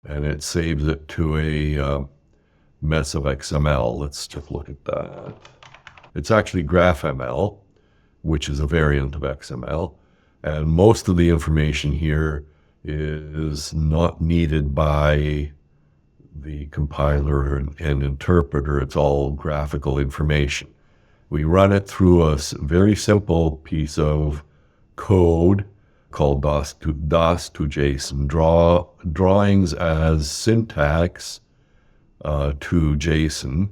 and it saves it to a mess of XML. Let's just look at that. It's actually GraphML, which is a variant of XML. And most of the information here is not needed by the compiler and interpreter. It's all graphical information. We run it through a very simple piece of code called DOS to JSON, drawings as syntax to JSON.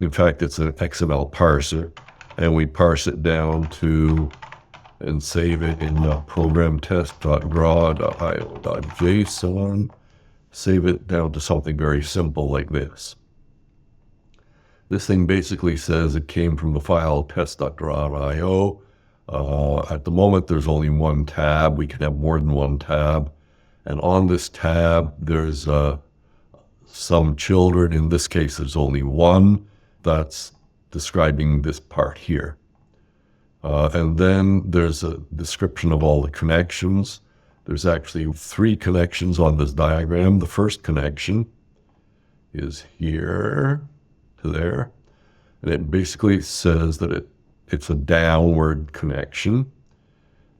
In fact, it's an XML parser, and we parse it down to and save it in program test.draw.io.json. Save it down to something very simple like this. This thing basically says it came from the file test.draw.io. At the moment, there's only one tab. We can have more than one tab. And on this tab, there's some children. In this case, there's only one. That's describing this part here. And then there's a description of all the connections. There's actually 3 connections on this diagram. The first connection is here to there. And it basically says that it's a downward connection.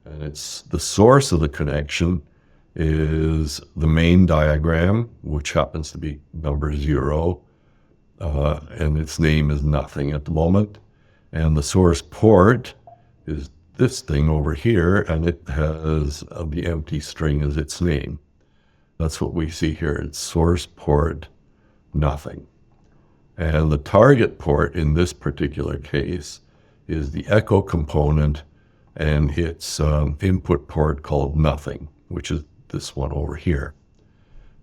And it's the source of the connection is the main diagram, which happens to be number 0. And its name is nothing at the moment. And the source port is this thing over here, and it has the empty string as its name. That's what we see here. It's source port nothing. And the target port in this particular case is the echo component and its input port called nothing, which is this one over here.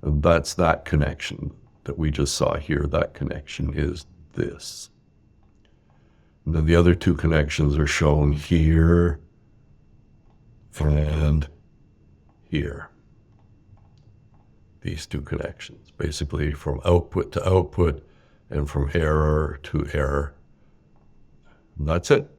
And that's that connection that we just saw here. That connection is this. And then the other 2 connections are shown here and here. These 2 connections, basically from output to output and from error to error. And that's it.